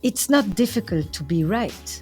It's not difficult to be right,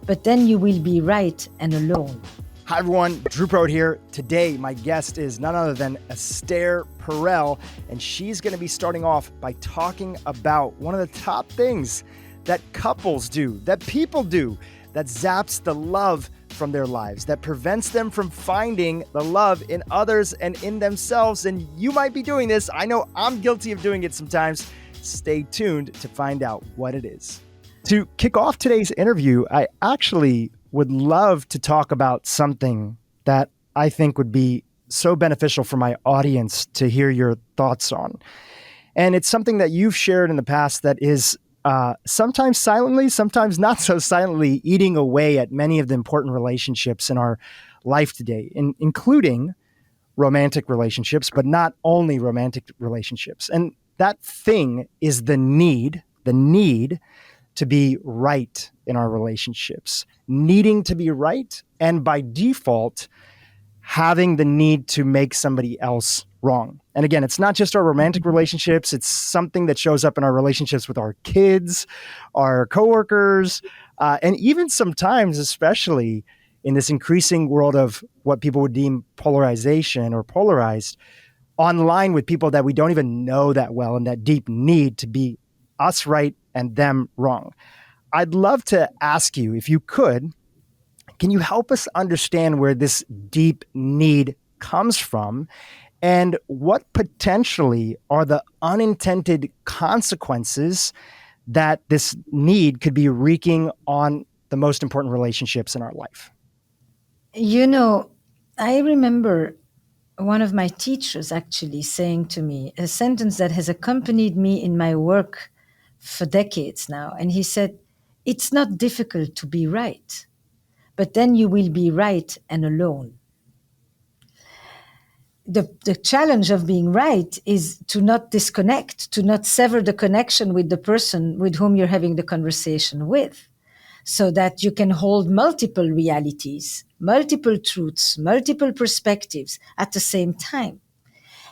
but then you will be right and alone. Hi everyone, Dhru Purohit here. Today, my guest is none other than Esther Perel, and she's going to be starting off by talking about one of the top things that couples do, that people do, that zaps the love from their lives, that prevents them from finding the love in others and in themselves. And you might be doing this. I know I'm guilty of doing it sometimes. Stay tuned to find out what it is. To kick off today's interview, I actually would love to talk about something that I think would be so beneficial for my audience to hear your thoughts on. And it's something that you've shared in the past that is sometimes silently, sometimes not so silently, eating away at many of the important relationships in our life today, including romantic relationships, but not only romantic relationships. And that thing is the need to be right in our relationships, needing to be right, and by default, having the need to make somebody else wrong. And again, it's not just our romantic relationships, it's something that shows up in our relationships with our kids, our coworkers, and even sometimes, especially in this increasing world of what people would deem polarization or polarized, online with people that we don't even know that well, and that deep need to be us right and them wrong. I'd love to ask you, if you could, can you help us understand where this deep need comes from and what potentially are the unintended consequences that this need could be wreaking on the most important relationships in our life? You know, I remember one of my teachers actually saying to me a sentence that has accompanied me in my work for decades now. And he said, "It's not difficult to be right, but then you will be right and alone." The challenge of being right is to not disconnect, to not sever the connection with the person with whom you're having the conversation with, so that you can hold multiple realities, multiple truths, multiple perspectives at the same time.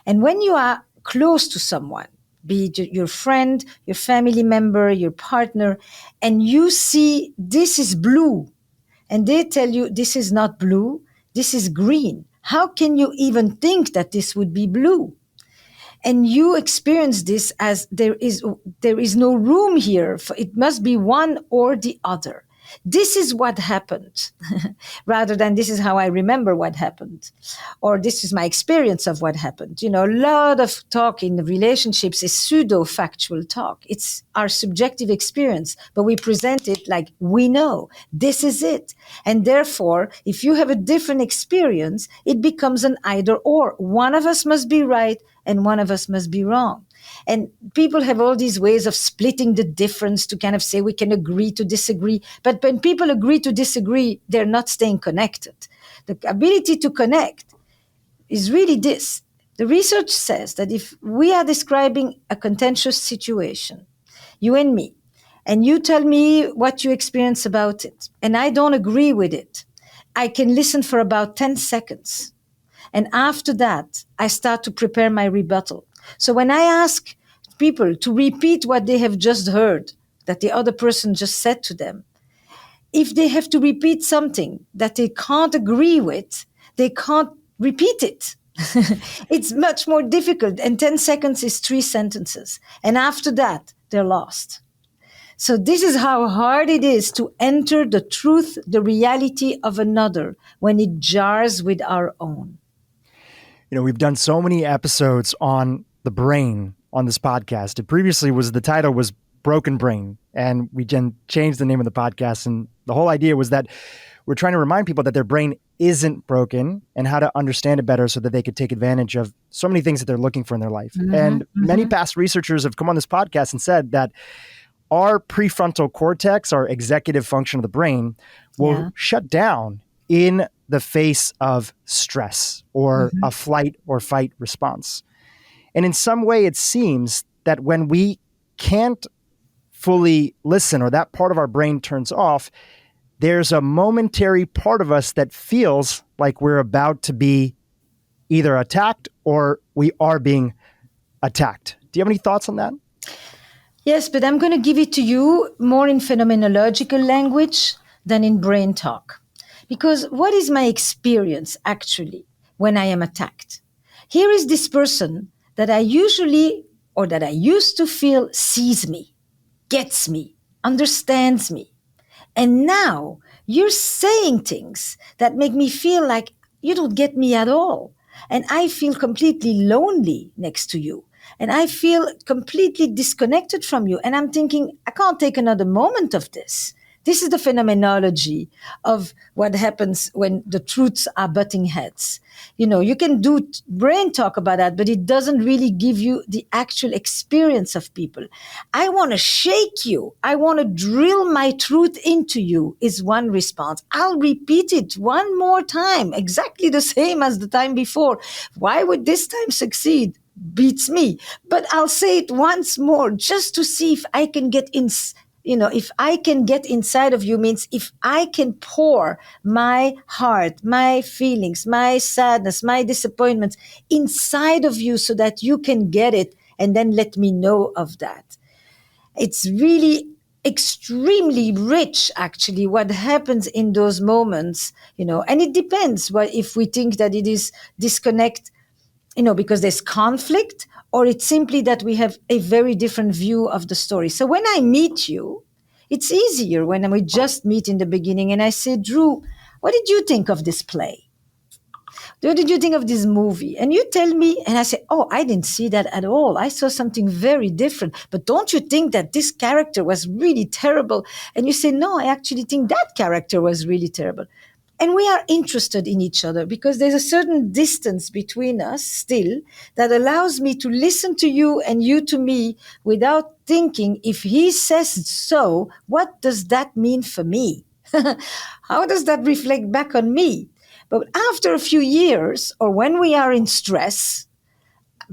And when you are close to someone, be it your friend, your family member, your partner, and you see this is blue, and they tell you this is not blue, this is green. How can you even think that this would be blue? And you experience this as there is no room here. It must be one or the other. This is what happened, rather than this is how I remember what happened, or this is my experience of what happened. You know, a lot of talk in relationships is pseudo-factual talk. It's our subjective experience, but we present it like we know. This is it. And therefore, if you have a different experience, it becomes an either or. One of us must be right and one of us must be wrong. And people have all these ways of splitting the difference to kind of say we can agree to disagree. But when people agree to disagree, they're not staying connected. The ability to connect is really this. The research says that if we are describing a contentious situation, you and me, and you tell me what you experience about it, and I don't agree with it, I can listen for about 10 seconds. And after that, I start to prepare my rebuttal. So when I ask people to repeat what they have just heard, that the other person just said to them, if they have to repeat something that they can't agree with, they can't repeat it. It's much more difficult. And 10 seconds is 3 sentences. And after that, they're lost. So this is how hard it is to enter the truth, the reality of another when it jars with our own. You know, we've done so many episodes on the brain on this podcast. It previously the title was Broken Brain, and we then changed the name of the podcast. And the whole idea was that we're trying to remind people that their brain isn't broken and how to understand it better so that they could take advantage of so many things that they're looking for in their life. And many past researchers have come on this podcast and said that our prefrontal cortex, our executive function of the brain, will shut down in the face of stress or a flight or fight response. And in some way, it seems that when we can't fully listen or that part of our brain turns off, there's a momentary part of us that feels like we're about to be either attacked or we are being attacked. Do you have any thoughts on that? Yes, but I'm going to give it to you more in phenomenological language than in brain talk. Because what is my experience actually when I am attacked? Here is this person that I usually or that I used to feel sees me, gets me, understands me. And now you're saying things that make me feel like you don't get me at all. And I feel completely lonely next to you. And I feel completely disconnected from you. And I'm thinking, I can't take another moment of this. This is the phenomenology of what happens when the truths are butting heads. You know, you can do brain talk about that, but it doesn't really give you the actual experience of people. I want to shake you. I want to drill my truth into you is one response. I'll repeat it one more time, exactly the same as the time before. Why would this time succeed? Beats me. But I'll say it once more just to see if I can get in. If I can get inside of you means if I can pour my heart, my feelings, my sadness, my disappointments inside of you so that you can get it and then let me know of that. It's really extremely rich actually what happens in those moments, and it depends what if we think that it is disconnect, because there's conflict, or it's simply that we have a very different view of the story. So when I meet you, it's easier when we just meet in the beginning and I say, Dhru, what did you think of this play? What did you think of this movie? And you tell me, and I say, oh, I didn't see that at all. I saw something very different. But don't you think that this character was really terrible? And you say, no, I actually think that character was really terrible. And we are interested in each other because there's a certain distance between us still that allows me to listen to you and you to me without thinking, if he says so, what does that mean for me? How does that reflect back on me? But after a few years, or when we are in stress,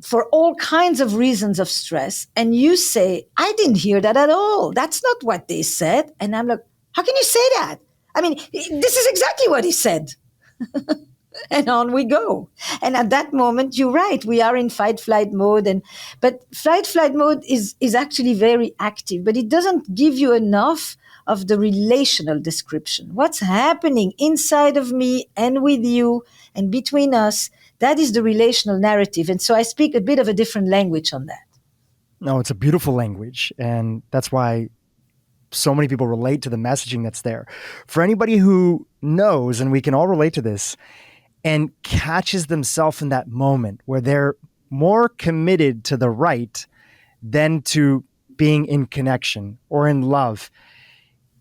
for all kinds of reasons of stress, and you say, I didn't hear that at all. That's not what they said. And I'm like, how can you say that? I mean, this is exactly what he said. And on we go. And at that moment, you're right. We are in fight flight mode. But fight flight mode is actually very active, but it doesn't give you enough of the relational description. What's happening inside of me and with you and between us, that is the relational narrative. And so I speak a bit of a different language on that. No, it's a beautiful language. And that's why so many people relate to the messaging that's there. For anybody who knows, and we can all relate to this, and catches themselves in that moment where they're more committed to the right than to being in connection or in love.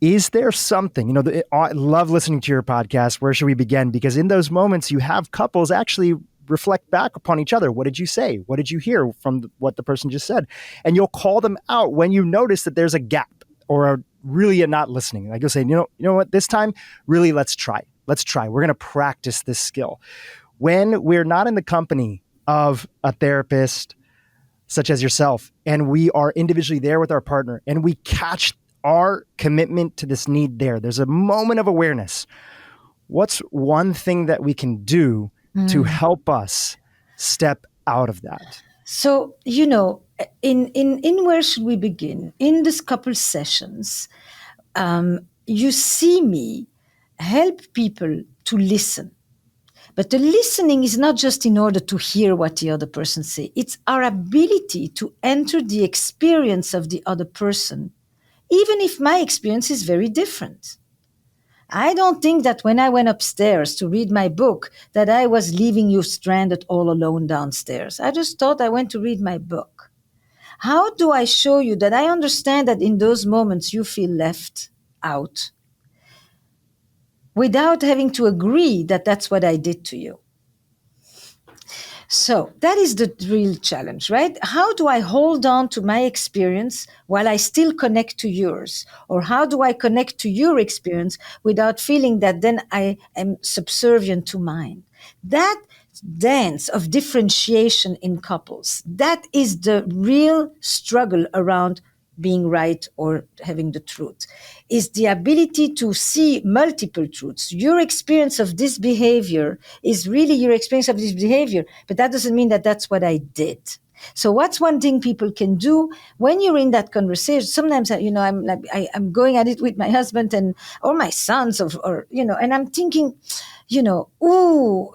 Is there something, I love listening to your podcast. Where should we begin? Because in those moments, you have couples actually reflect back upon each other. What did you say? What did you hear from what the person just said? And you'll call them out when you notice that there's a gap or really not listening. Like you'll say, you know what, this time, really, let's try. We're going to practice this skill. When we're not in the company of a therapist such as yourself, and we are individually there with our partner, and we catch our commitment to this need there's a moment of awareness. What's one thing that we can do to help us step out of that? So, in where should we begin? In this couple sessions, you see me help people to listen. But the listening is not just in order to hear what the other person says. It's our ability to enter the experience of the other person, even if my experience is very different. I don't think that when I went upstairs to read my book that I was leaving you stranded all alone downstairs. I just thought I went to read my book. How do I show you that I understand that in those moments you feel left out without having to agree that that's what I did to you? So that is the real challenge, right? How do I hold on to my experience while I still connect to yours? Or how do I connect to your experience without feeling that then I am subservient to mine? That dance of differentiation in couples, that is the real struggle around being right or having the truth, is the ability to see multiple truths. Your experience of this behavior is really your experience of this behavior, but that doesn't mean that that's what I did. So what's one thing people can do when you're in that conversation? Sometimes, I'm going at it with my husband or my sons or and I'm thinking, ooh,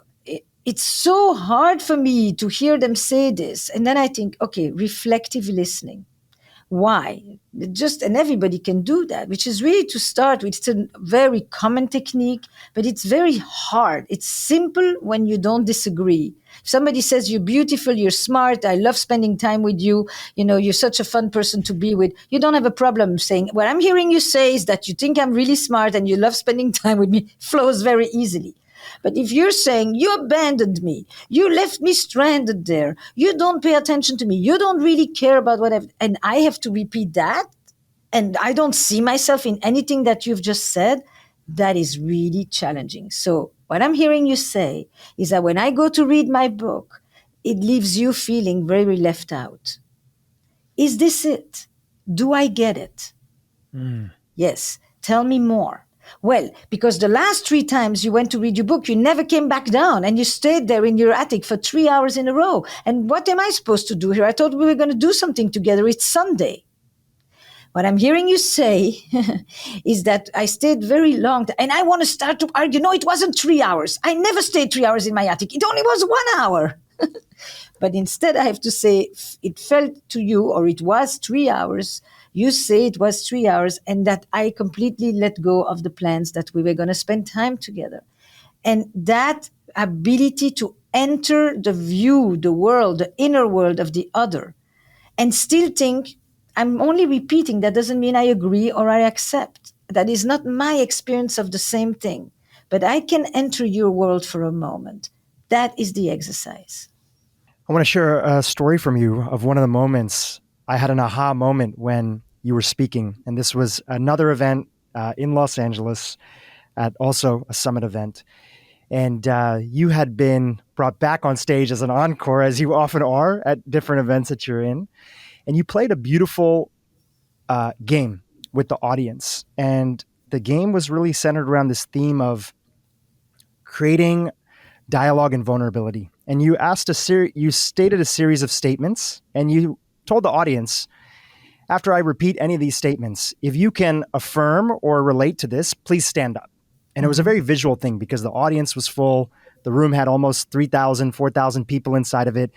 it's so hard for me to hear them say this. And then I think, okay, reflective listening. Why? And everybody can do that, which is really to start with. It's a very common technique, but it's very hard. It's simple when you don't disagree. If somebody says you're beautiful, you're smart, I love spending time with you, you're such a fun person to be with, you don't have a problem saying, what I'm hearing you say is that you think I'm really smart and you love spending time with me, flows very easily. But if you're saying, you abandoned me, you left me stranded there, you don't pay attention to me, you don't really care about and I have to repeat that, and I don't see myself in anything that you've just said, that is really challenging. So what I'm hearing you say is that when I go to read my book, it leaves you feeling very left out. Is this it? Do I get it? Yes. Tell me more. Well, because the last 3 times you went to read your book, you never came back down and you stayed there in your attic for 3 hours in a row. And what am I supposed to do here? I thought we were going to do something together. It's Sunday. What I'm hearing you say is that I stayed very long and I want to start to argue. No, it wasn't 3 hours. I never stayed 3 hours in my attic. It only was 1 hour. But instead I have to say it felt to you, or it was 3 hours. You say it was 3 hours, and that I completely let go of the plans that we were going to spend time together. And that ability to enter the view, the world, the inner world of the other, and still think, I'm only repeating, that doesn't mean I agree or I accept. That is not my experience of the same thing. But I can enter your world for a moment. That is the exercise. I want to share a story from you of one of the moments. I had an aha moment when you were speaking, and this was another event in Los Angeles at also a summit event. And you had been brought back on stage as an encore, as you often are at different events that you're in. And you played a beautiful game with the audience. And the game was really centered around this theme of creating dialogue and vulnerability. And you you stated a series of statements, and you told the audience, after I repeat any of these statements, if you can affirm or relate to this, please stand up. And it was a very visual thing because the audience was full. The room had almost 3,000, 4,000 people inside of it.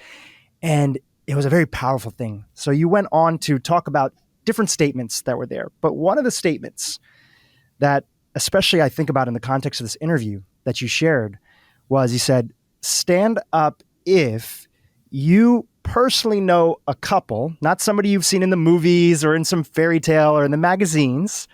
And it was a very powerful thing. So you went on to talk about different statements that were there. But one of the statements that especially I think about in the context of this interview that you shared was, you said, stand up if you personally know a couple, not somebody you've seen in the movies or in some fairy tale or in the magazines,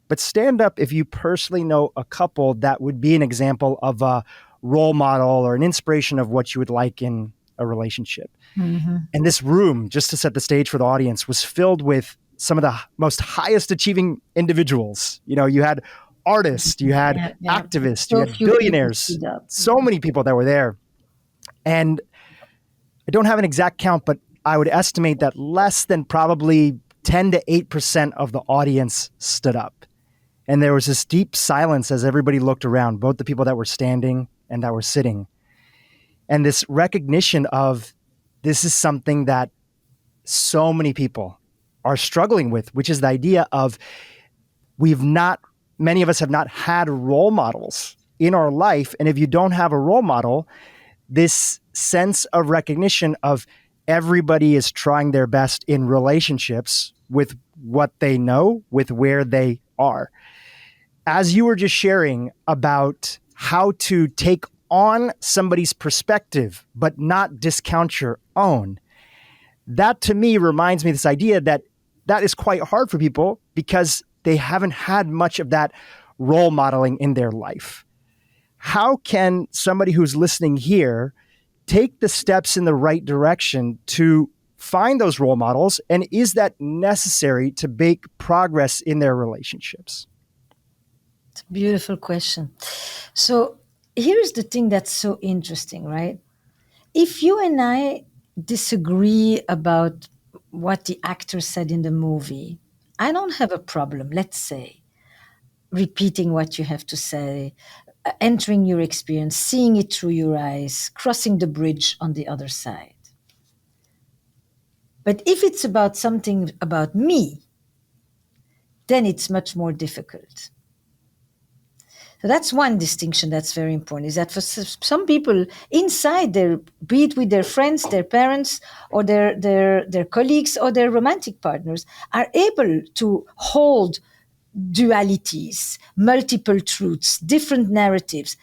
but stand up if you personally know a couple that would be an example of a role model or an inspiration of what you would like in a relationship. Mm-hmm. And this room, just to set the stage for the audience, was filled with some of the most highest achieving individuals. You had artists, you had activists, you had billionaires, so many people that were there. And I don't have an exact count, but I would estimate that less than probably 10 to 8% of the audience stood up. And there was this deep silence as everybody looked around, both the people that were standing and that were sitting. And this recognition of this is something that so many people are struggling with, which is the idea of many of us have not had role models in our life. And if you don't have a role model, this sense of recognition of everybody is trying their best in relationships with what they know, with where they are. As you were just sharing about how to take on somebody's perspective, but not discount your own, that to me reminds me of this idea that is quite hard for people because they haven't had much of that role modeling in their life. How can somebody who's listening here take the steps in the right direction to find those role models? And is that necessary to make progress in their relationships? It's a beautiful question. So here's the thing that's so interesting, right? If you and I disagree about what the actor said in the movie, I don't have a problem, let's say, repeating what you have to say, entering your experience, seeing it through your eyes, crossing the bridge on the other side. But if it's about something about me, then it's much more difficult. So that's one distinction that's very important, is that for some people inside their, be it with their friends, their parents, or their colleagues or their romantic partners, are able to hold dualities, multiple truths, different narratives,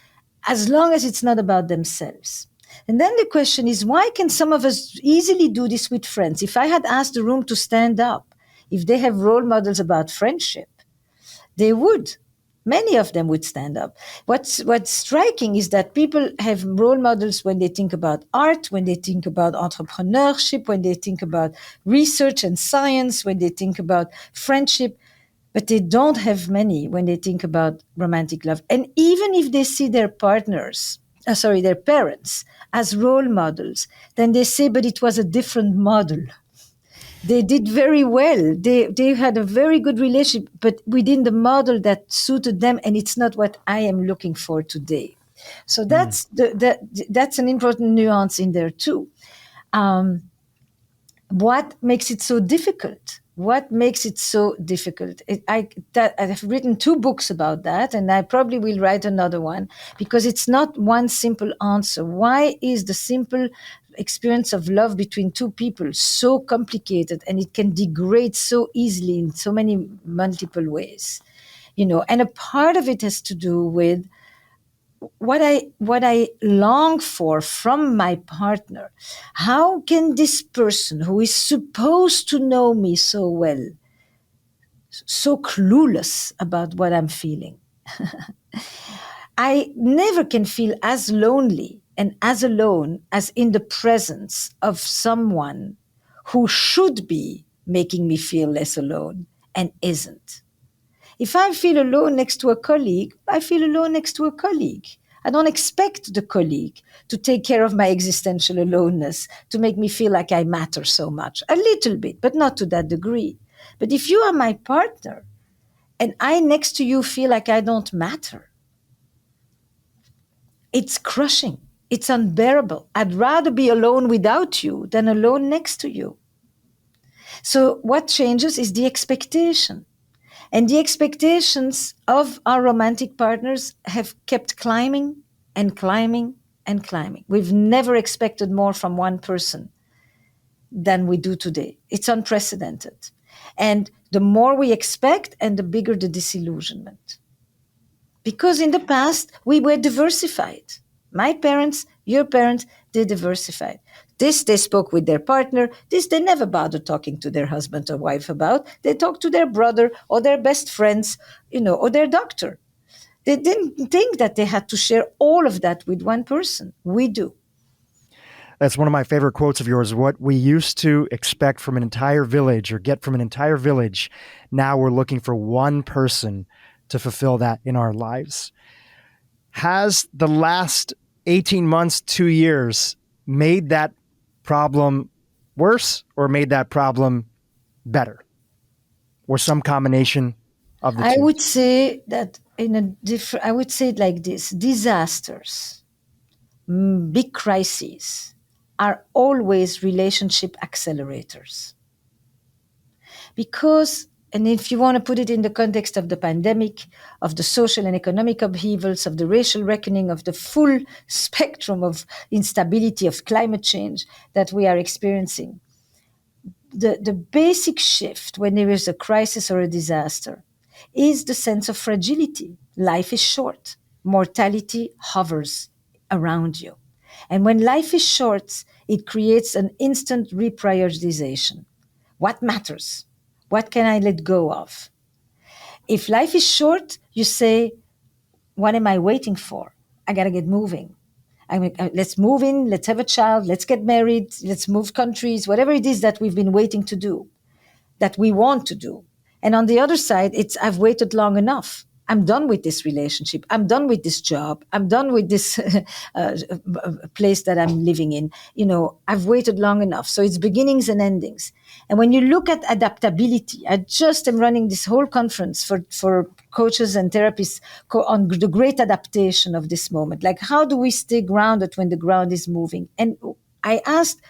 as long as it's not about themselves. And then the question is, why can some of us easily do this with friends? If I had asked the room to stand up, if they have role models about friendship, they would. Many of them would stand up. What's striking is that people have role models when they think about art, when they think about entrepreneurship, when they think about research and science, when they think about friendship, but they don't have many when they think about romantic love. And even if they see their their parents as role models, then they say, but it was a different model. They did very well. They had a very good relationship, but within the model that suited them, and it's not what I am looking for today. So that's that's an important nuance in there too. What makes it so difficult? What makes it so difficult? I've written 2 books about that, and I probably will write another one, because it's not one simple answer. Why is the simple experience of love between 2 people so complicated, and it can degrade so easily in so many multiple ways? And a part of it has to do with what I long for from my partner. How can this person who is supposed to know me so well, so clueless about what I'm feeling? I never can feel as lonely and as alone as in the presence of someone who should be making me feel less alone and isn't. If I feel alone next to a colleague, I feel alone next to a colleague. I don't expect the colleague to take care of my existential aloneness, to make me feel like I matter so much. A little bit, but not to that degree. But if you are my partner and I next to you feel like I don't matter, it's crushing. It's unbearable. I'd rather be alone without you than alone next to you. So what changes is the expectation. And the expectations of our romantic partners have kept climbing and climbing and climbing. We've never expected more from one person than we do today. It's unprecedented. And the more we expect, and the bigger the disillusionment. Because in the past, we were diversified. My parents, your parents, they diversified. This they spoke with their partner. This they never bothered talking to their husband or wife about. They talked to their brother or their best friends, or their doctor. They didn't think that they had to share all of that with one person. We do. That's one of my favorite quotes of yours. What we used to expect from an entire village or get from an entire village, now we're looking for one person to fulfill that in our lives. Has the last 18 months, 2 years made that problem worse or made that problem better? Or some combination of the two? I would say that I would say it like this: disasters, big crises are always relationship accelerators. Because, and if you want to put it in the context of the pandemic, of the social and economic upheavals, of the racial reckoning, of the full spectrum of instability, of climate change that we are experiencing, the basic shift when there is a crisis or a disaster is the sense of fragility. Life is short. Mortality hovers around you. And when life is short, it creates an instant reprioritization. What matters? What can I let go of? If life is short, you say, what am I waiting for? I got to get moving. Let's move in, let's have a child, let's get married, let's move countries, whatever it is that we've been waiting to do, that we want to do. And on the other side, it's I've waited long enough. I'm done with this relationship. I'm done with this job. I'm done with this place that I'm living in. I've waited long enough. So it's beginnings and endings. And when you look at adaptability, I just am running this whole conference for coaches and therapists on the great adaptation of this moment. Like, how do we stay grounded when the ground is moving? And I asked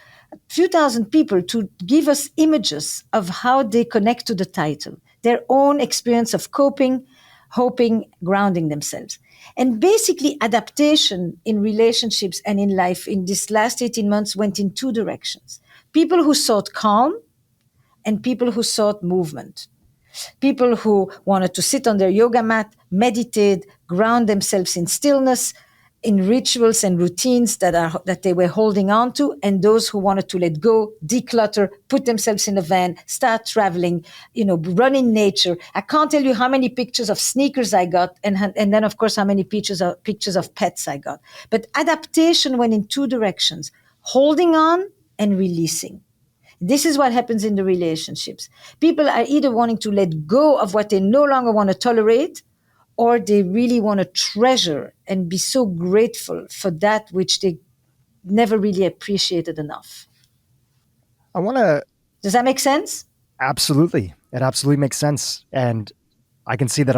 few thousand people to give us images of how they connect to the title, their own experience of coping, hoping, grounding themselves. And basically, adaptation in relationships and in life in this last 18 months went in two directions. People who sought calm and people who sought movement. People who wanted to sit on their yoga mat, meditate, ground themselves in stillness, in rituals and routines that they were holding on to, and those who wanted to let go, declutter, put themselves in a van, start traveling, run in nature. I can't tell you how many pictures of sneakers I got, and then of course how many pictures of pets I got. But adaptation went in two directions: holding on and releasing. This is what happens in the relationships. People are either wanting to let go of what they no longer want to tolerate, or they really want to treasure and be so grateful for that which they never really appreciated enough. I want to... Does that make sense? Absolutely. It absolutely makes sense. And I can see that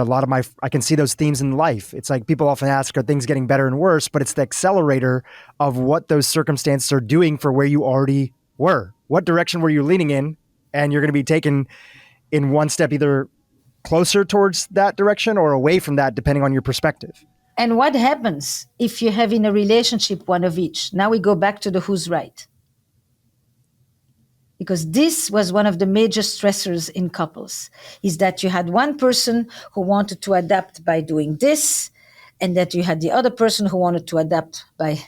I can see those themes in life. It's like people often ask, are things getting better and worse? But it's the accelerator of what those circumstances are doing for where you already were. What direction were you leaning in? And you're going to be taken in one step, either closer towards that direction or away from that, depending on your perspective. And what happens if you have in a relationship one of each? Now we go back to the who's right. Because this was one of the major stressors in couples, is that you had one person who wanted to adapt by doing this, and that you had the other person who wanted to adapt by,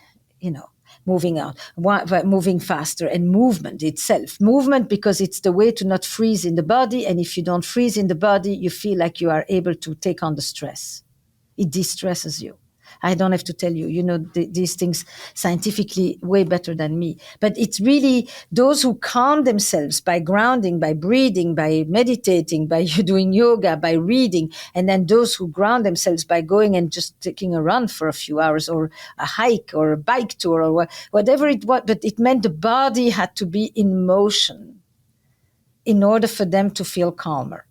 moving out, moving faster, and movement itself. Movement because it's the way to not freeze in the body, and if you don't freeze in the body, you feel like you are able to take on the stress. It de-stresses you. I don't have to tell you, these things scientifically way better than me. But it's really those who calm themselves by grounding, by breathing, by meditating, by doing yoga, by reading, and then those who ground themselves by going and just taking a run for a few hours, or a hike, or a bike tour, or whatever it was. But it meant the body had to be in motion in order for them to feel calmer.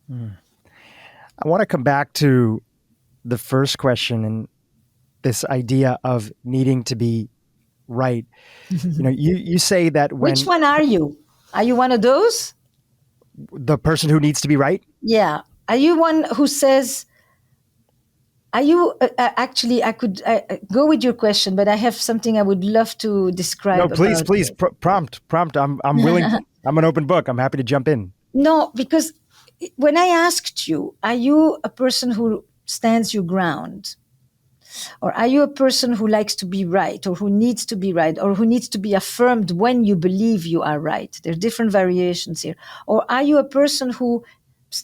I want to come back to the first question and this idea of needing to be right. You say that when... Which one are you? Are you one of those? The person who needs to be right? Yeah. Are you one who says... Are you... actually, I could go with your question, but I have something I would love to describe. No, please. Prompt. I'm willing. I'm an open book. I'm happy to jump in. No, because when I asked you, are you a person who stands your ground? Or are you a person who likes to be right, or who needs to be right, or who needs to be affirmed when you believe you are right? There are different variations here. Or are you a person who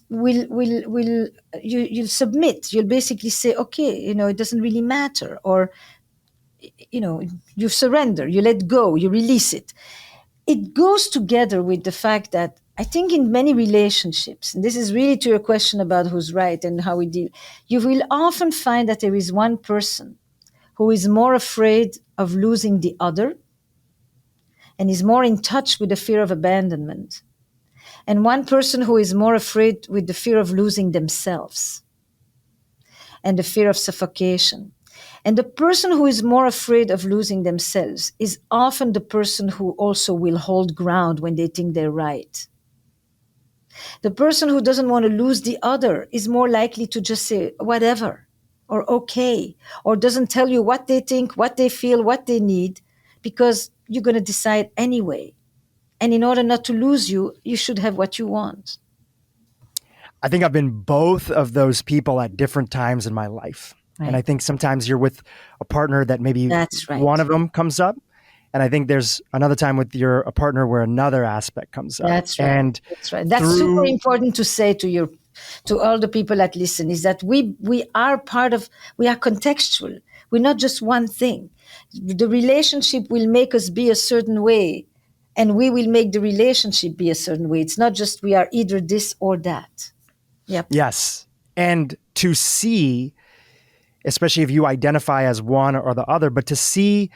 you'll submit? You'll basically say, okay, it doesn't really matter. Or, you surrender, you let go, you release it. It goes together with the fact that I think in many relationships, and this is really to your question about who's right and how we deal, you will often find that there is one person who is more afraid of losing the other and is more in touch with the fear of abandonment, and one person who is more afraid with the fear of losing themselves and the fear of suffocation. And the person who is more afraid of losing themselves is often the person who also will hold ground when they think they're right. The person who doesn't want to lose the other is more likely to just say whatever, or okay, or doesn't tell you what they think, what they feel, what they need, because you're going to decide anyway. And in order not to lose you, you should have what you want. I think I've been both of those people at different times in my life. Right. And I think sometimes you're with a partner that maybe one of them comes up. And I think there's another time with a partner where another aspect comes up. That's right. And that's right. That's super important to say to all the people that listen, is that we are contextual. We're not just one thing. The relationship will make us be a certain way, and we will make the relationship be a certain way. It's not just we are either this or that. Yep. Yes. And to see, especially if you identify as one or the other, but to see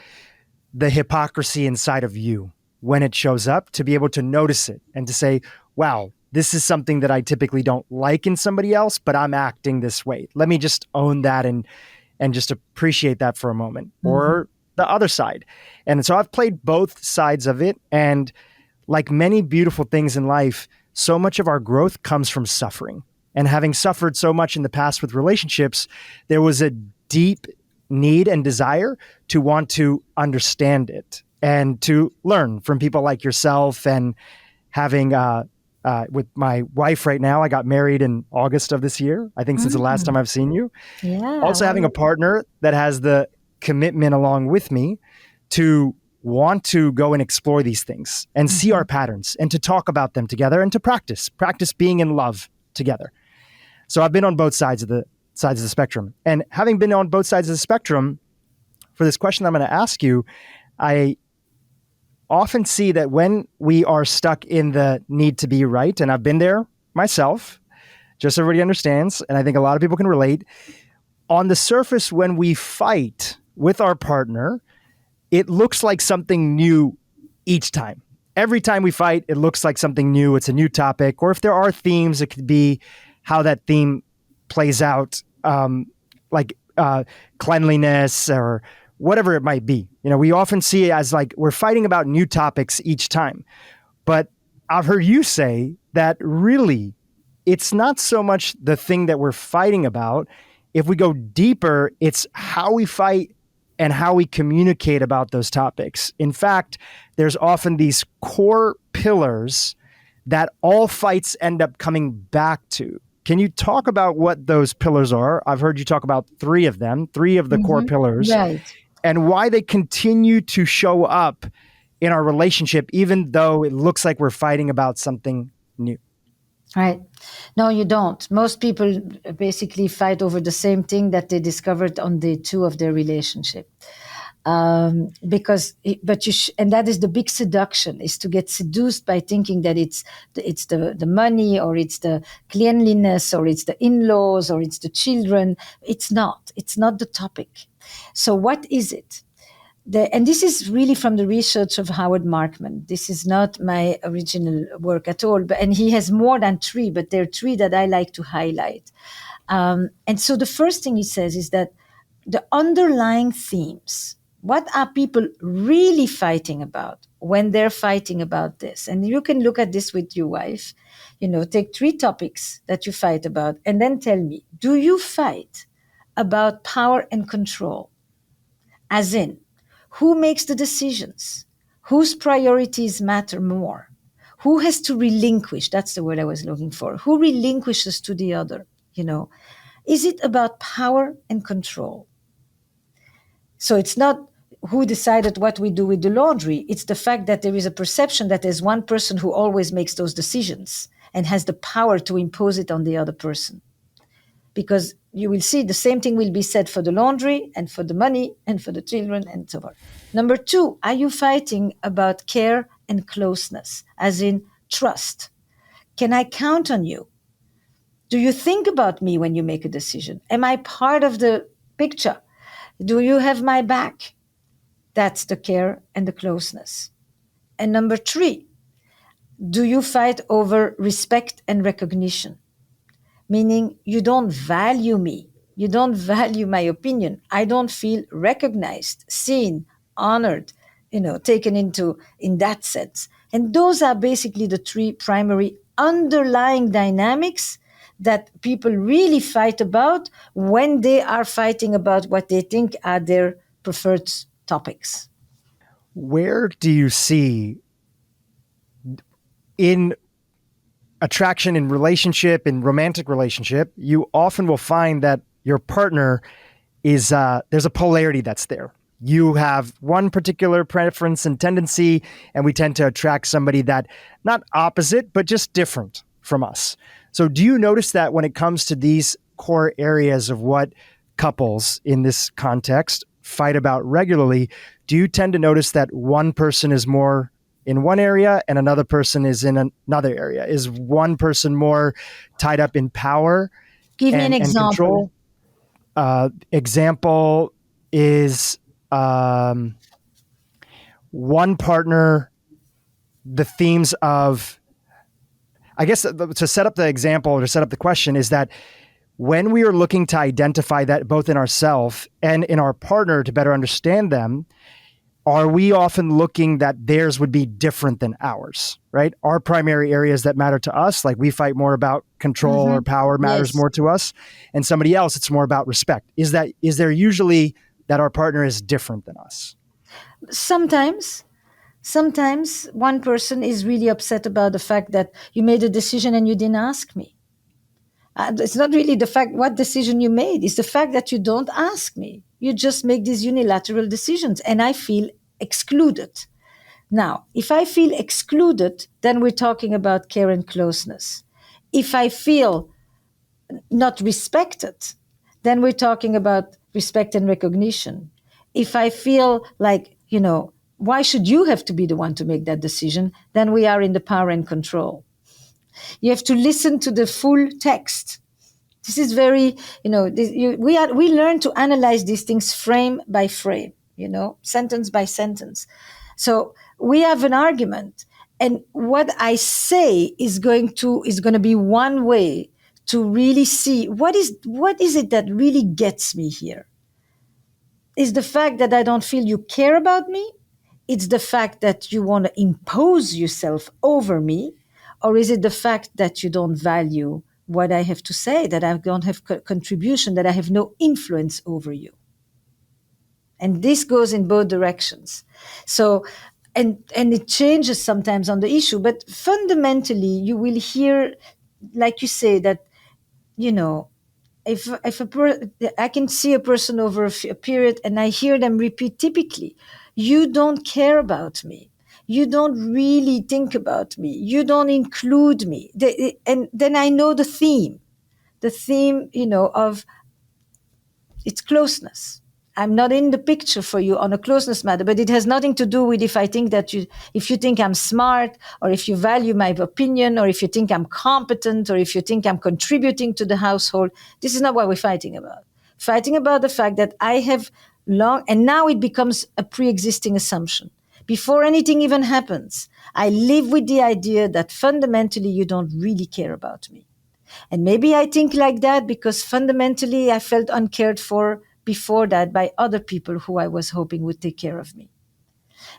the hypocrisy inside of you when it shows up, to be able to notice it and to say, wow, this is something that I typically don't like in somebody else, but I'm acting this way. Let me just own that and just appreciate that for a moment. Mm-hmm. Or the other side. And so I've played both sides of it. And like many beautiful things in life, so much of our growth comes from suffering. And having suffered so much in the past with relationships, there was a deep need and desire to want to understand it and to learn from people like yourself. And having, with my wife right now, I got married in August of this year, I think since the last time I've seen you. Yeah. Also having a partner that has the commitment along with me to want to go and explore these things and see our patterns and to talk about them together and to practice being in love together. So I've been on both sides of the spectrum. And having been on both sides of the spectrum, for this question I'm going to ask you, I often see that when we are stuck in the need to be right, and I've been there myself, just so everybody understands, and I think a lot of people can relate, on the surface, when we fight with our partner, it looks like something new each time. Every time we fight, it looks like something new. It's a new topic. Or if there are themes, it could be how that theme plays out, like cleanliness or whatever it might be. You know, we often see it as like we're fighting about new topics each time. But I've heard you say that really it's not so much the thing that we're fighting about. If we go deeper, it's how we fight and how we communicate about those topics. In fact, there's often these core pillars that all fights end up coming back to. Can you talk about what those pillars are? I've heard you talk about three of them, three of the core pillars, right, and why they continue to show up in our relationship, even though it looks like we're fighting about something new. Right. No, you don't. Most people basically fight over the same thing that they discovered on day 2 of their relationship. And that is the big seduction, is to get seduced by thinking that it's the money, or it's the cleanliness, or it's the in-laws, or it's the children. It's not the topic. So what is it? And this is really from the research of Howard Markman. This is not my original work at all. And he has more than 3, but there are 3 that I like to highlight. And so the first thing he says is that the underlying themes, what are people really fighting about when they're fighting about this? And you can look at this with your wife, take 3 topics that you fight about, and then tell me, do you fight about power and control? As in, who makes the decisions? Whose priorities matter more? Who has to relinquish? That's the word I was looking for. Who relinquishes to the other? Is it about power and control? So it's not who decided what we do with the laundry. It's the fact that there is a perception that there's one person who always makes those decisions and has the power to impose it on the other person. Because you will see the same thing will be said for the laundry and for the money and for the children and so on. Number 2, are you fighting about care and closeness, as in trust? Can I count on you? Do you think about me when you make a decision? Am I part of the picture? Do you have my back? That's the care and the closeness. And number 3, do you fight over respect and recognition? Meaning you don't value me. You don't value my opinion. I don't feel recognized, seen, honored, taken into in that sense. And those are basically the 3 primary underlying dynamics that people really fight about when they are fighting about what they think are their preferred topics. Where do you see in attraction in relationship, in romantic relationship, you often will find that your partner is, there's a polarity that's there. You have one particular preference and tendency, and we tend to attract somebody that not opposite, but just different from us. So do you notice that when it comes to these core areas of what couples in this context fight about regularly, do you tend to notice that one person is more in one area and another person is in another area? Is one person more tied up in power? Give me an example. Example is one partner, the themes of, I guess to set up the example or to set up the question is that when we are looking to identify that both in ourselves and in our partner to better understand them, are we often looking that theirs would be different than ours, right? Our primary areas that matter to us, like we fight more about control or power matters Yes. more to us, and somebody else, it's more about respect. Is there usually that our partner is different than us? Sometimes one person is really upset about the fact that you made a decision and you didn't ask me. It's not really the fact what decision you made. It's the fact that you don't ask me. You just make these unilateral decisions and I feel excluded. Now, if I feel excluded, then we're talking about care and closeness. If I feel not respected, then we're talking about respect and recognition. If I feel like, why should you have to be the one to make that decision? Then we are in the power and control. You have to listen to the full text. This is very, we learn to analyze these things frame by frame, sentence by sentence. So we have an argument, and what I say is going to be one way to really see what is it that really gets me here. Is the fact that I don't feel you care about me? It's the fact that you want to impose yourself over me? Or is it the fact that you don't value what I have to say, that I don't have contribution, that I have no influence over you? And this goes in both directions. So, and it changes sometimes on the issue, but fundamentally you will hear, like you say, that, if I can see a person over a period and I hear them repeat typically, you don't care about me. You don't really think about me. You don't include me. And then I know the theme, of it's closeness. I'm not in the picture for you on a closeness matter, but it has nothing to do with if you think I'm smart, or if you value my opinion, or if you think I'm competent, or if you think I'm contributing to the household. This is not what we're fighting about. Fighting about the fact that I have and now it becomes a pre-existing assumption. Before anything even happens, I live with the idea that fundamentally you don't really care about me. And maybe I think like that because fundamentally I felt uncared for before that by other people who I was hoping would take care of me.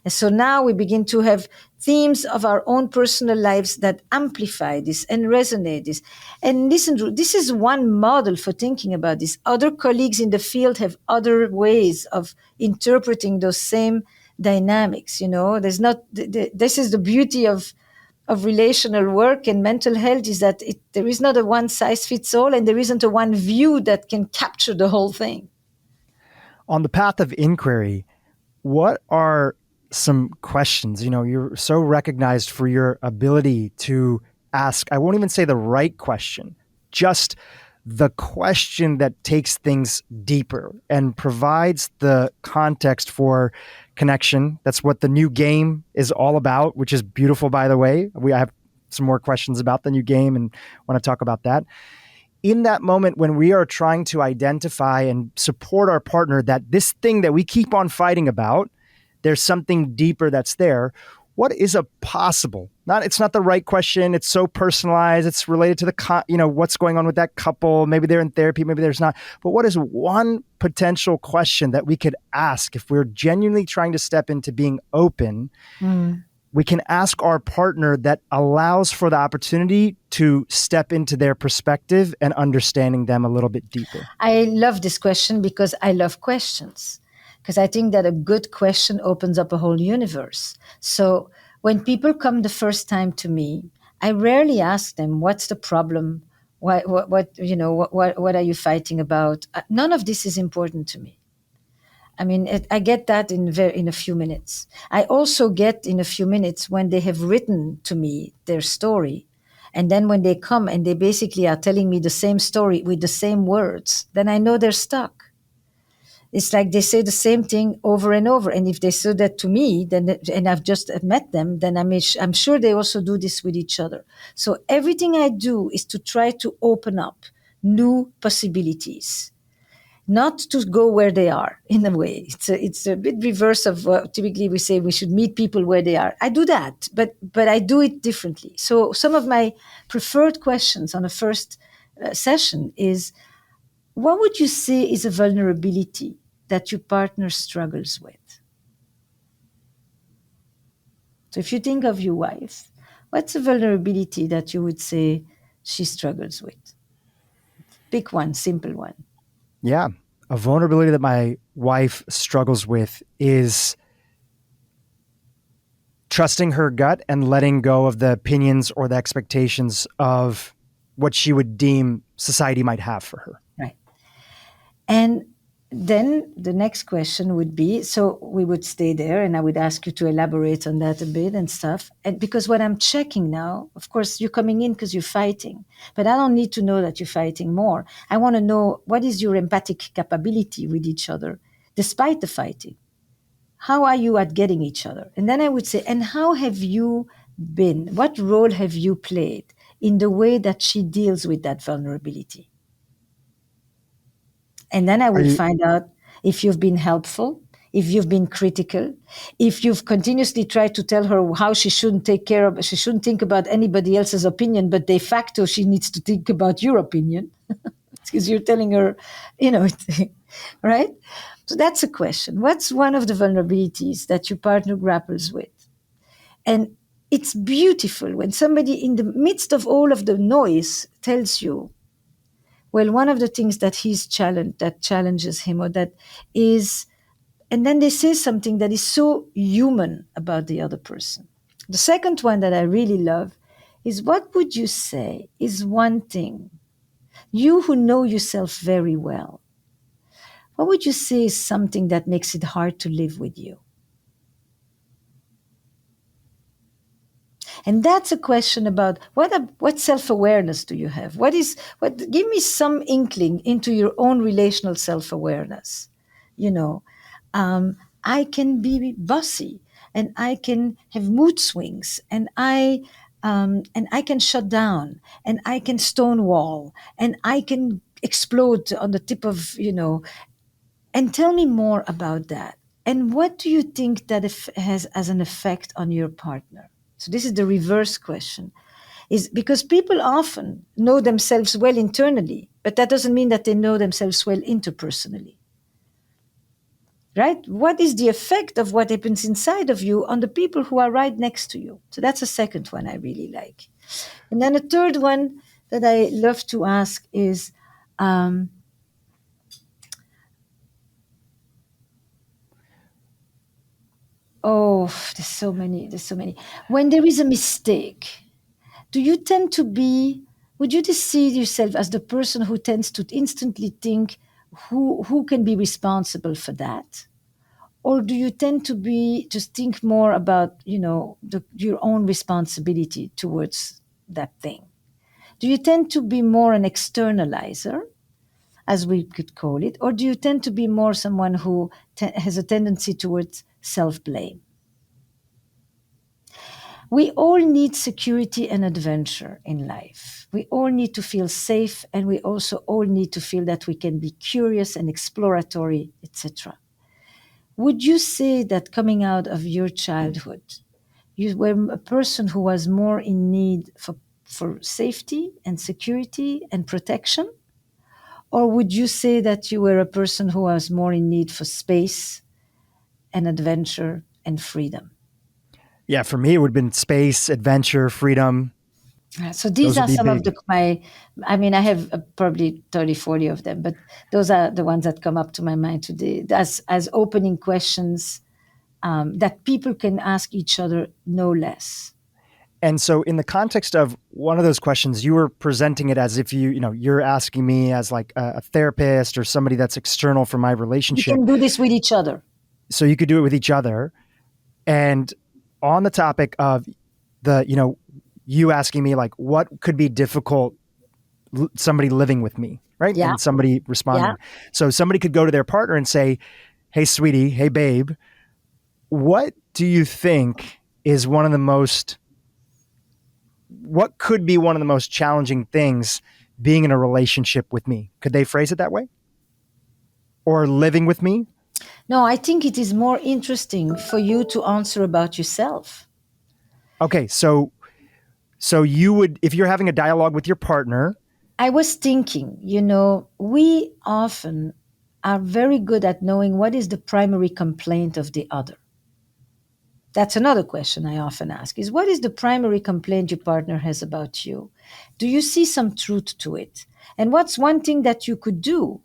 And so now we begin to have themes of our own personal lives that amplify this and resonate this. And listen, Dhru, this is one model for thinking about this. Other colleagues in the field have other ways of interpreting those same dynamics. This is the beauty of relational work and mental health, is that there is not a one size fits all, and there isn't a one view that can capture the whole thing. On the path of inquiry, what are some questions? You're so recognized for your ability to ask, I won't even say the right question, just the question that takes things deeper and provides the context for connection. That's what the new game is all about, which is beautiful, by the way. I have some more questions about the new game and want to talk about that. In that moment when we are trying to identify and support our partner, that this thing that we keep on fighting about, there's something deeper that's there. What is a possible? It's not the right question. It's so personalized. It's related to the what's going on with that couple. Maybe they're in therapy. Maybe there's not. But what is one potential question that we could ask if we're genuinely trying to step into being open? We can ask our partner that allows for the opportunity to step into their perspective and understanding them a little bit deeper. I love this question because I love questions. Because I think that a good question opens up a whole universe. So when people come the first time to me, I rarely ask them, what's the problem? What are you fighting about? None of this is important to me. I mean, I get that in a few minutes. I also get in a few minutes when they have written to me their story. And then when they come and they basically are telling me the same story with the same words, then I know they're stuck. It's like they say the same thing over and over. And if they say that to me, and I've just met them, then I'm sure they also do this with each other. So everything I do is to try to open up new possibilities, not to go where they are, in a way. It's a bit reverse of what typically we say we should meet people where they are. I do that, but I do it differently. So some of my preferred questions on a first session is, what would you say is a vulnerability that your partner struggles with? So if you think of your wife, what's a vulnerability that you would say she struggles with? Pick one, simple one. Yeah. A vulnerability that my wife struggles with is trusting her gut and letting go of the opinions or the expectations of what she would deem society might have for her. Right. And then the next question would be, so we would stay there and I would ask you to elaborate on that a bit and stuff. And because what I'm checking now, of course, you're coming in because you're fighting, but I don't need to know that you're fighting more. I want to know, what is your empathic capability with each other despite the fighting? How are you at getting each other? And then I would say, and how have you been? What role have you played in the way that she deals with that vulnerability? And then I would find out if you've been helpful, if you've been critical, if you've continuously tried to tell her how she shouldn't she shouldn't think about anybody else's opinion, but de facto she needs to think about your opinion because you're telling her, right? So that's a question. What's one of the vulnerabilities that your partner grapples with? And it's beautiful when somebody in the midst of all of the noise tells you, well, one of the things that that challenges him, or that is, and then they say something that is so human about the other person. The second one that I really love is, what would you say is one thing, you who know yourself very well, what would you say is something that makes it hard to live with you? And that's a question about what self-awareness do you have? Give me some inkling into your own relational self-awareness. You know, I can be bossy and I can have mood swings and I can shut down and I can stonewall and I can explode on the tip of, and tell me more about that. And what do you think that has as an effect on your partner? So this is the reverse question, is because people often know themselves well internally, but that doesn't mean that they know themselves well interpersonally. Right? What is the effect of what happens inside of you on the people who are right next to you? So that's a second one I really like. And then a third one that I love to ask is, oh, there's so many. When there is a mistake, do you tend to would you see yourself as the person who tends to instantly think who can be responsible for that? Or do you tend to just think more about, your own responsibility towards that thing? Do you tend to be more an externalizer, as we could call it, or do you tend to be more someone who has a tendency towards self-blame? We all need security and adventure in life. We all need to feel safe, and we also all need to feel that we can be curious and exploratory, etc. Would you say that coming out of your childhood, you were a person who was more in need for safety and security and protection? Or would you say that you were a person who was more in need for space and adventure and freedom? Yeah, for me, it would have been space, adventure, freedom. So these are some of I have probably 30, 40 of them, but those are the ones that come up to my mind today as opening questions that people can ask each other, no less. And so in the context of one of those questions, you were presenting it as if you're asking me as like a therapist or somebody that's external from my relationship. You can do this with each other. So you could do it with each other. And on the topic of you asking me like, what could be difficult, somebody living with me, right? Yeah. And somebody responding. Yeah. So somebody could go to their partner and say, hey, sweetie, hey, babe, what do you think is what could be one of the most challenging things being in a relationship with me? Could they phrase it that way? Or living with me? No, I think it is more interesting for you to answer about yourself. Okay, so you would, if you're having a dialogue with your partner, I was thinking, we often are very good at knowing what is the primary complaint of the other. That's another question I often ask is what is the primary complaint your partner has about you? Do you see some truth to it? And what's one thing that you could do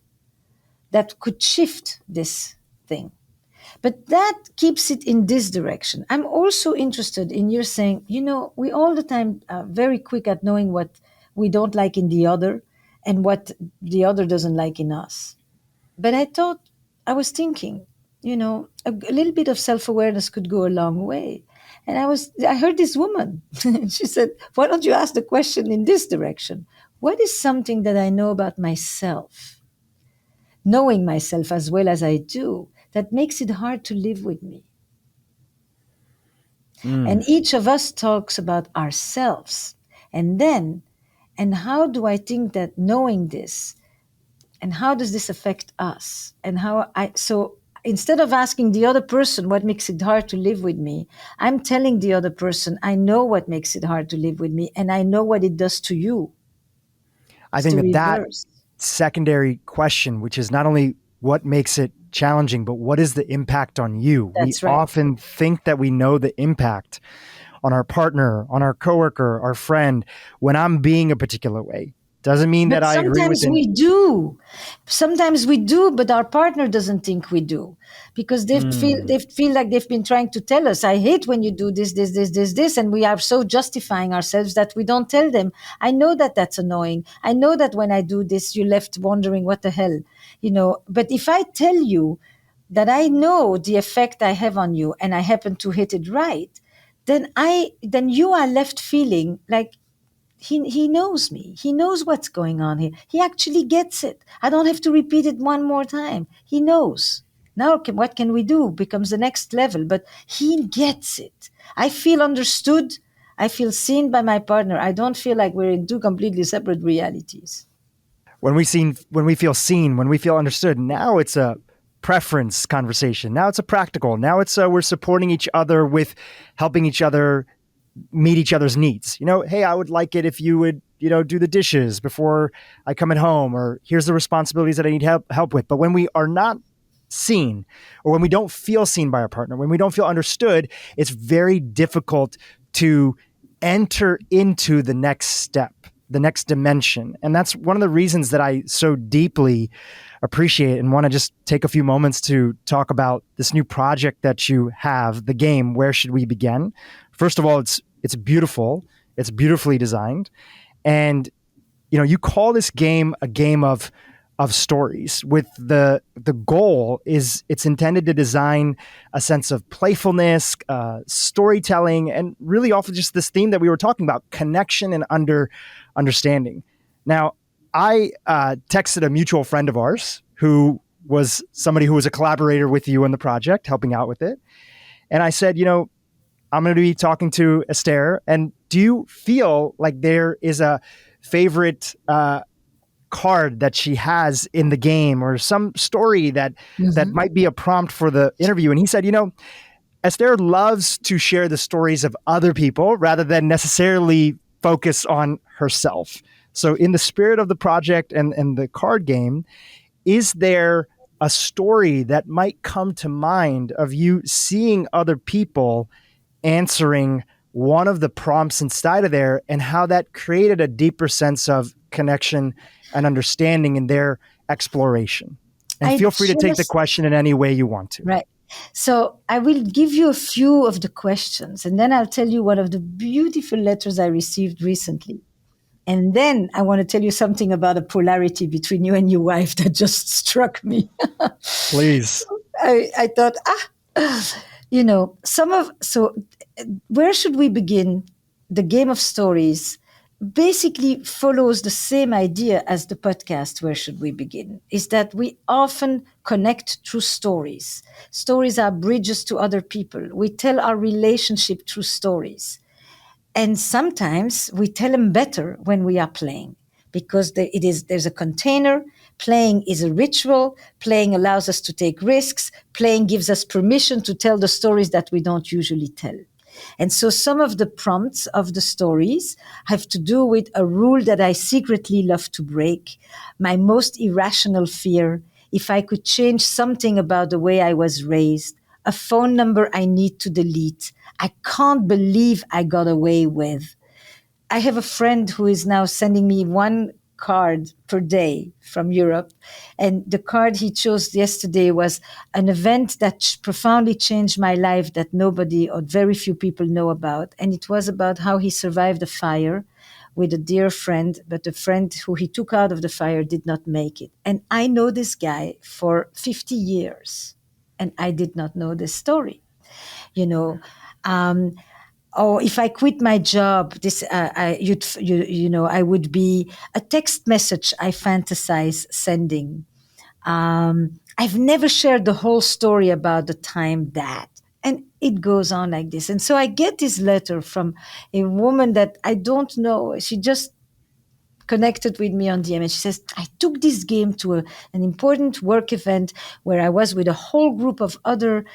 that could shift this thing? But that keeps it in this direction. I'm also interested in your saying, we all the time are very quick at knowing what we don't like in the other and what the other doesn't like in us. But I was thinking, a little bit of self awareness could go a long way. And I heard this woman, she said, why don't you ask the question in this direction? What is something that I know about myself, knowing myself as well as I do, that makes it hard to live with me? And each of us talks about ourselves. And how do I think that knowing this, and how does this affect us? So instead of asking the other person what makes it hard to live with me, I'm telling the other person, I know what makes it hard to live with me, and I know what it does to you. I It's think the that reverse. secondary question, which is not only what makes it challenging, but what is the impact on you? That's We right. often think that we know the impact on our partner, on our coworker, our friend, when I'm being a particular way. Doesn't mean But that I agree with sometimes them. we do. Sometimes we do, but our partner doesn't think we do because they feel like they've been trying to tell us, I hate when you do this, and we are so justifying ourselves that we don't tell them. I know that that's annoying. I know that when I do this, you left wondering what the hell, But if I tell you that I know the effect I have on you and I happen to hit it right, then you are left feeling like he knows me. He knows what's going on here. He actually gets it. I don't have to repeat it one more time. He knows. Now, what can we do becomes the next level, but he gets it. I feel understood. I feel seen by my partner. I don't feel like we're in two completely separate realities. When we feel seen, when we feel understood, now it's a preference conversation. Now it's a practical. Now it's we're supporting each other with helping each other meet each other's needs. Hey, I would like it if you would, do the dishes before I come at home, or here's the responsibilities that I need help with. But when we are not seen, or when we don't feel seen by our partner, when we don't feel understood, it's very difficult to enter into the next step, the next dimension. And that's one of the reasons that I so deeply appreciate and want to just take a few moments to talk about this new project that you have, the game, Where Should We Begin? First of all, it's beautiful. It's beautifully designed. And, you call this game a game of stories with the goal is it's intended to design a sense of playfulness, storytelling, and really often just this theme that we were talking about, connection and understanding. Now, I texted a mutual friend of ours who was somebody who was a collaborator with you on the project, helping out with it. And I said, I'm going to be talking to Esther. And do you feel like there is a favorite card that she has in the game, or some story that might be a prompt for the interview? And he said, Esther loves to share the stories of other people rather than necessarily focus on herself. So in the spirit of the project and the card game, is there a story that might come to mind of you seeing other people answering one of the prompts inside of there, and how that created a deeper sense of connection and understanding in their exploration? And feel free to take the question in any way you want to. Right. So I will give you a few of the questions, and then I'll tell you one of the beautiful letters I received recently. And then I want to tell you something about a polarity between you and your wife that just struck me. Please. I thought, where should we begin? The game of stories basically follows the same idea as the podcast, Where Should We Begin? Is that we often connect through stories. Stories are bridges to other people. We tell our relationship through stories. And sometimes we tell them better when we are playing, because there's a container. Playing is a ritual. Playing allows us to take risks. Playing gives us permission to tell the stories that we don't usually tell. And so some of the prompts of the stories have to do with a rule that I secretly love to break, my most irrational fear, if I could change something about the way I was raised, a phone number I need to delete, I can't believe I got away with. I have a friend who is now sending me one card per day from Europe. And the card he chose yesterday was an event that profoundly changed my life that nobody or very few people know about. And it was about how he survived a fire with a dear friend, but the friend who he took out of the fire did not make it. And I know this guy for 50 years, and I did not know this story. You know, or if I quit my job, I would be a text message I fantasize sending. I've never shared the whole story about the time that, and it goes on like this. And so I get this letter from a woman that I don't know. She just connected with me on DM, and she says, I took this game to an important work event where I was with a whole group of other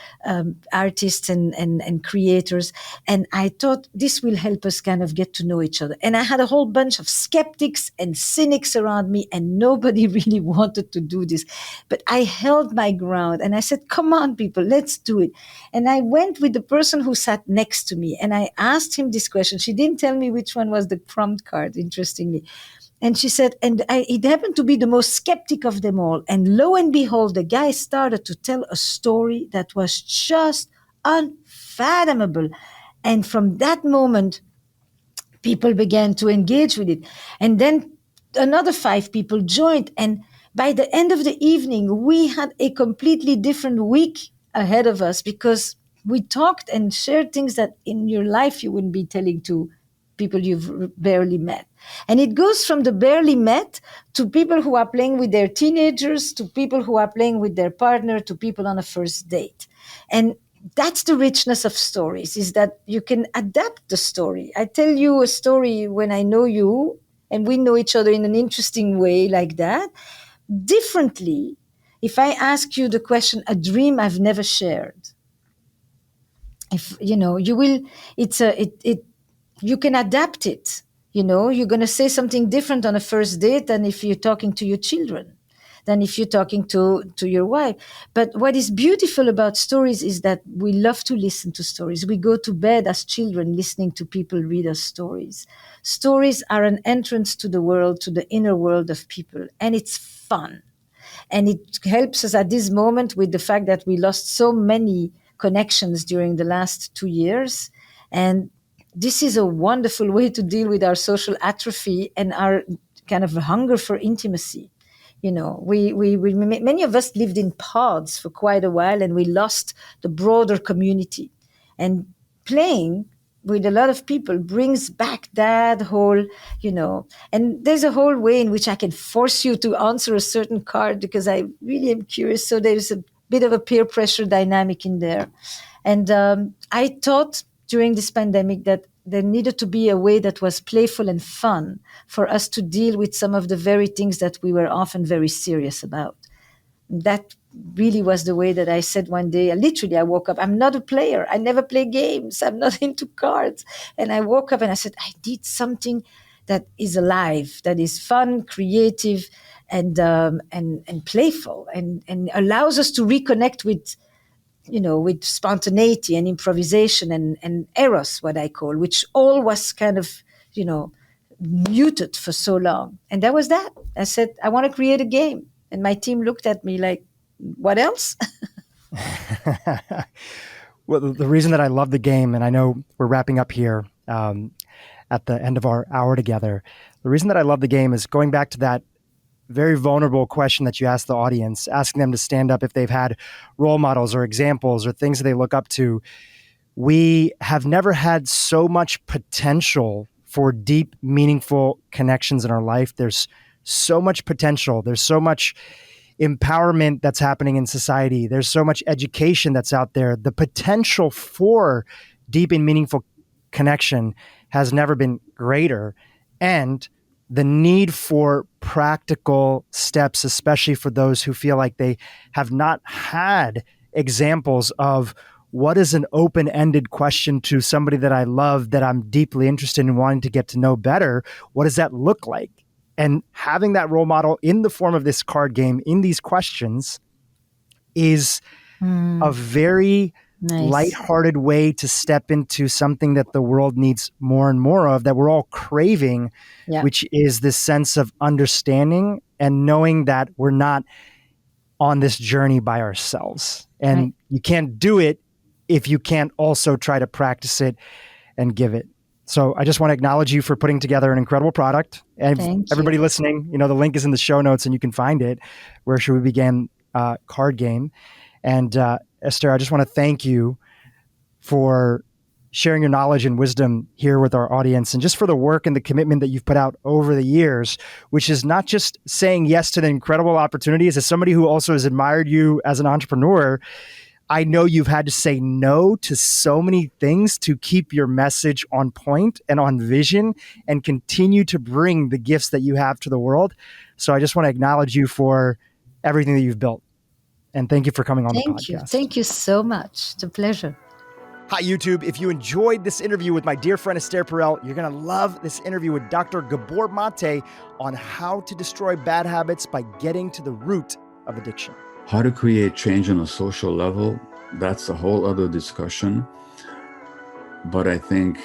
artists and creators, and I thought this will help us kind of get to know each other. And I had a whole bunch of skeptics and cynics around me, and nobody really wanted to do this. But I held my ground, and I said, come on, people, let's do it. And I went with the person who sat next to me, and I asked him this question. She didn't tell me which one was the prompt card, interestingly. And she said, it happened to be the most skeptic of them all. And lo and behold, the guy started to tell a story that was just unfathomable. And from that moment, people began to engage with it. And then another 5 people joined. And by the end of the evening, we had a completely different week ahead of us because we talked and shared things that in your life you wouldn't be telling to people you've barely met. And it goes from the barely met to people who are playing with their teenagers, to people who are playing with their partner, to people on a first date. And that's the richness of stories, is that you can adapt the story. I tell you a story when I know you and we know each other in an interesting way like that. Differently, if I ask you the question, a dream I've never shared, if you will, you can adapt it. You're going to say something different on a first date than if you're talking to your children, than if you're talking to your wife. But what is beautiful about stories is that we love to listen to stories. We go to bed as children listening to people read us stories. Stories are an entrance to the world, to the inner world of people, and it's fun. And it helps us at this moment with the fact that we lost so many connections during the last 2 years. And this is a wonderful way to deal with our social atrophy and our kind of hunger for intimacy. Many of us lived in pods for quite a while, and we lost the broader community. And playing with a lot of people brings back that whole, and there's a whole way in which I can force you to answer a certain card because I really am curious. So there's a bit of a peer pressure dynamic in there. And I thought during this pandemic that there needed to be a way that was playful and fun for us to deal with some of the very things that we were often very serious about. That really was the way that I said one day, literally, I woke up, I'm not a player. I never play games. I'm not into cards. And I woke up and I said, I did something that is alive, that is fun, creative, and playful, and allows us to reconnect with spontaneity and improvisation and eros, what I call, which all was kind of, muted for so long. And that was that. I said, I want to create a game. And my team looked at me like, what else? Well, the reason that I love the game, and I know we're wrapping up here at the end of our hour together, the reason that I love the game is going back to that very vulnerable question that you asked the audience, asking them to stand up if they've had role models or examples or things that they look up to. We have never had so much potential for deep, meaningful connections in our life. There's so much potential. There's so much empowerment that's happening in society. There's so much education that's out there. The potential for deep and meaningful connection has never been greater. And the need for practical steps, especially for those who feel like they have not had examples of what is an open-ended question to somebody that I love, that I'm deeply interested in wanting to get to know better? What does that look like? And having that role model in the form of this card game, in these questions, is a very lighthearted way to step into something that the world needs more and more of, that we're all craving, which is this sense of understanding and knowing that we're not on this journey by ourselves. And you can't do it if you can't also try to practice it and give it. So I just want to acknowledge you for putting together an incredible product. And everybody listening, the link is in the show notes and you can find it. Where Should We Begin? Card game. And Esther, I just want to thank you for sharing your knowledge and wisdom here with our audience, and just for the work and the commitment that you've put out over the years, which is not just saying yes to the incredible opportunities. As somebody who also has admired you as an entrepreneur, I know you've had to say no to so many things to keep your message on point and on vision and continue to bring the gifts that you have to the world. So I just want to acknowledge you for everything that you've built. And thank you for coming on the podcast. Thank you so much. It's a pleasure. Hi, YouTube. If you enjoyed this interview with my dear friend Esther Perel, you're going to love this interview with Dr. Gabor Mate on how to destroy bad habits by getting to the root of addiction. How to create change on a social level, that's a whole other discussion. But I think